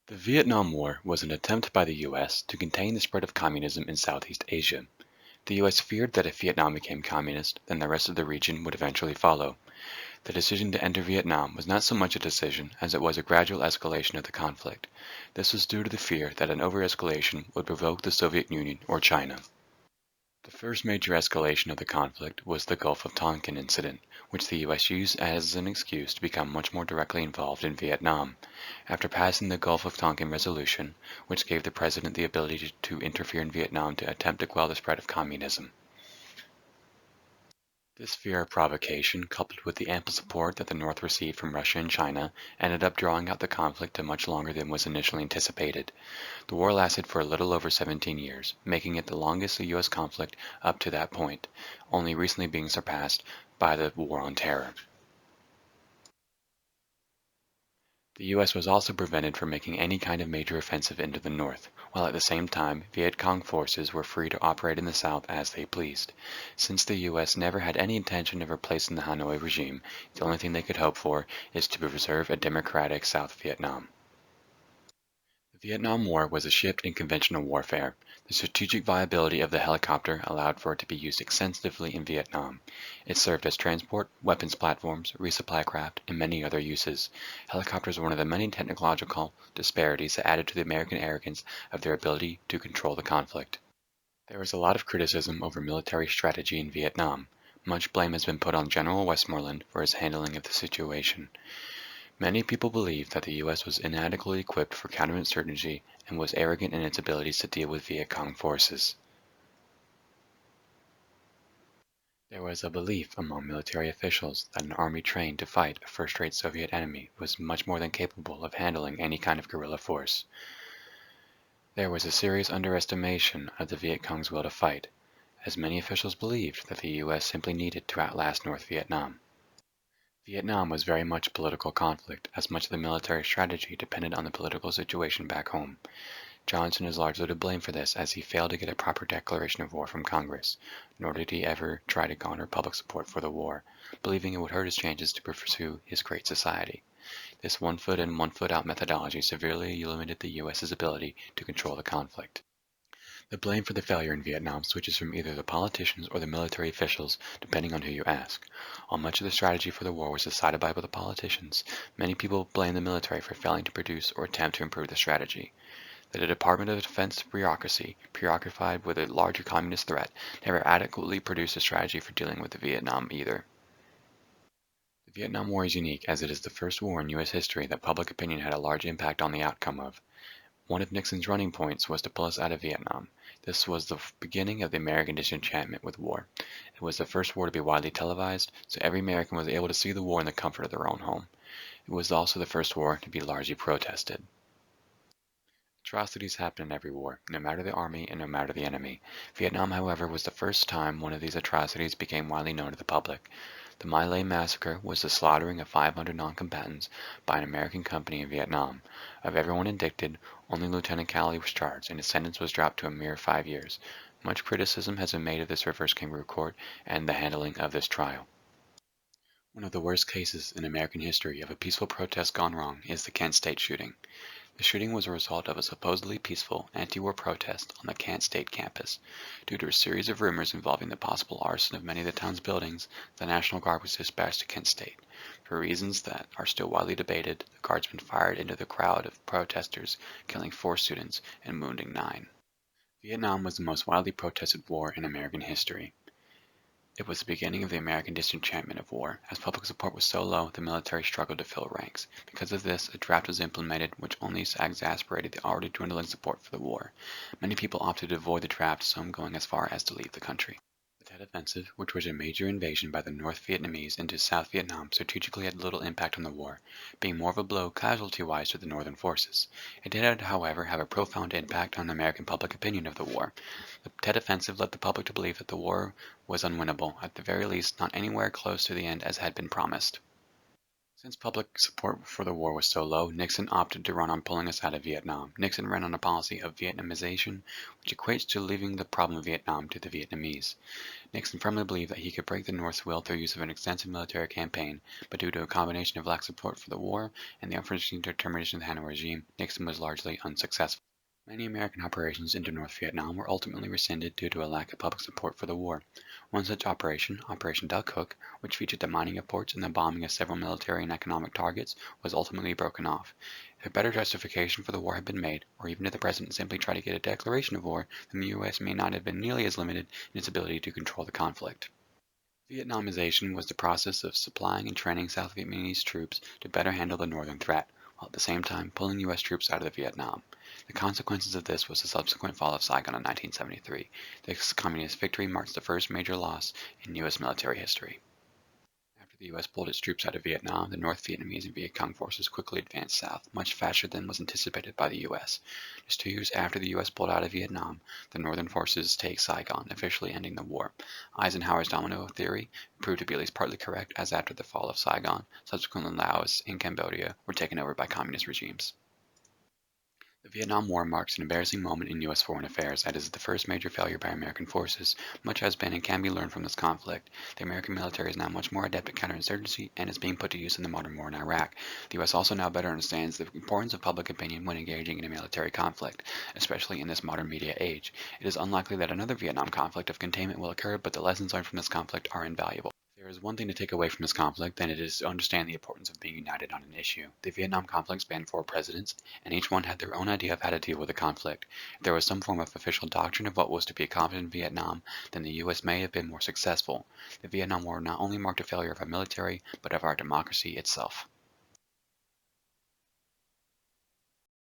The Vietnam War was an attempt by the U.S. to contain the spread of communism in Southeast Asia. The U.S. feared that if Vietnam became communist, then the rest of the region would eventually follow. The decision to enter Vietnam was not so much a decision as it was a gradual escalation of the conflict. This was due to the fear that an over-escalation would provoke the Soviet Union or China. The first major escalation of the conflict was the Gulf of Tonkin incident, which the U.S. used as an excuse to become much more directly involved in Vietnam. After passing the Gulf of Tonkin Resolution, which gave the president the ability to interfere in Vietnam to attempt to quell the spread of communism. This fear of provocation, coupled with the ample support that the North received from Russia and China, ended up drawing out the conflict to much longer than was initially anticipated. The war lasted for a little over 17 years, making it the longest U.S. conflict up to that point, only recently being surpassed by the War on Terror. The U.S. was also prevented from making any kind of major offensive into the North, while at the same time Viet Cong forces were free to operate in the South as they pleased. Since the U.S. never had any intention of replacing the Hanoi regime, the only thing they could hope for is to preserve a democratic South Vietnam. The Vietnam War was a shift in conventional warfare. The strategic viability of the helicopter allowed for it to be used extensively in Vietnam. It served as transport, weapons platforms, resupply craft, and many other uses. Helicopters were one of the many technological disparities that added to the American arrogance of their ability to control the conflict. There was a lot of criticism over military strategy in Vietnam. Much blame has been put on General Westmoreland for his handling of the situation. Many people believe that the U.S. was inadequately equipped for counterinsurgency and was arrogant in its abilities to deal with Viet Cong forces. There was a belief among military officials that an army trained to fight a first-rate Soviet enemy was much more than capable of handling any kind of guerrilla force. There was a serious underestimation of the Viet Cong's will to fight, as many officials believed that the U.S. simply needed to outlast North Vietnam. Vietnam was very much a political conflict, as much of the military strategy depended on the political situation back home. Johnson is largely to blame for this, as he failed to get a proper declaration of war from Congress, nor did he ever try to garner public support for the war, believing it would hurt his chances to pursue his great society. This one foot in, one foot out methodology severely limited the U.S.'s ability to control the conflict. The blame for the failure in Vietnam switches from either the politicians or the military officials, depending on who you ask. While much of the strategy for the war was decided by the politicians, many people blame the military for failing to produce or attempt to improve the strategy. The Department of Defense bureaucracy, preoccupied with a larger communist threat, never adequately produced a strategy for dealing with Vietnam either. The Vietnam War is unique as it is the first war in U.S. history that public opinion had a large impact on the outcome of. One of Nixon's running points was to pull us out of Vietnam. This was the beginning of the American disenchantment with war. It was the first war to be widely televised, so every American was able to see the war in the comfort of their own home. It was also the first war to be largely protested. Atrocities happen in every war, no matter the army and no matter the enemy. Vietnam, however, was the first time one of these atrocities became widely known to the public. The My Lai massacre was the slaughtering of 500 non-combatants by an American company in Vietnam. Of everyone indicted, only Lieutenant Calley was charged, and his sentence was dropped to a mere 5 years. Much criticism has been made of this reverse kangaroo court and the handling of this trial. One of the worst cases in American history of a peaceful protest gone wrong is the Kent State shooting. The shooting was a result of a supposedly peaceful anti-war protest on the Kent State campus. Due to a series of rumors involving the possible arson of many of the town's buildings, the National Guard was dispatched to Kent State. For reasons that are still widely debated, the guardsmen fired into the crowd of protesters, killing 4 students and wounding 9. Vietnam was the most widely protested war in American history. It was the beginning of the American disenchantment of war. As public support was so low, the military struggled to fill ranks. Because of this, a draft was implemented which only exacerbated the already dwindling support for the war. Many people opted to avoid the draft, some going as far as to leave the country. The Tet Offensive, which was a major invasion by the North Vietnamese into South Vietnam, strategically had little impact on the war, being more of a blow casualty-wise to the northern forces. It did, however, have a profound impact on American public opinion of the war. The Tet Offensive led the public to believe that the war was unwinnable, at the very least not anywhere close to the end as had been promised. Since public support for the war was so low, Nixon opted to run on pulling us out of Vietnam. Nixon ran on a policy of Vietnamization, which equates to leaving the problem of Vietnam to the Vietnamese. Nixon firmly believed that he could break the North's will through use of an extensive military campaign, but due to a combination of lack of support for the war and the unforeseen determination of the Hanoi regime, Nixon was largely unsuccessful. Many American operations into North Vietnam were ultimately rescinded due to a lack of public support for the war. One such operation, Operation Duck Hook, which featured the mining of ports and the bombing of several military and economic targets, was ultimately broken off. If a better justification for the war had been made, or even if the President simply tried to get a declaration of war, then the U.S. may not have been nearly as limited in its ability to control the conflict. Vietnamization was the process of supplying and training South Vietnamese troops to better handle the northern threat, while at the same time pulling U.S. troops out of Vietnam. The consequences of this was the subsequent fall of Saigon in 1973. This communist victory marks the first major loss in U.S. military history. After the U.S. pulled its troops out of Vietnam, the North Vietnamese and Viet Cong forces quickly advanced south, much faster than was anticipated by the U.S. Just 2 years after the U.S. pulled out of Vietnam, the northern forces take Saigon, officially ending the war. Eisenhower's domino theory proved to be at least partly correct, as after the fall of Saigon, subsequently Laos and Cambodia were taken over by communist regimes. The Vietnam War marks an embarrassing moment in U.S. foreign affairs, as it is the first major failure by American forces. Much has been and can be learned from this conflict. The American military is now much more adept at counterinsurgency and is being put to use in the modern war in Iraq. The U.S. also now better understands the importance of public opinion when engaging in a military conflict, especially in this modern media age. It is unlikely that another Vietnam conflict of containment will occur, but the lessons learned from this conflict are invaluable. If there is one thing to take away from this conflict, then it is to understand the importance of being united on an issue. The Vietnam conflict spanned 4 presidents, and each one had their own idea of how to deal with the conflict. If there was some form of official doctrine of what was to be accomplished in Vietnam, then the U.S. may have been more successful. The Vietnam War not only marked a failure of our military, but of our democracy itself.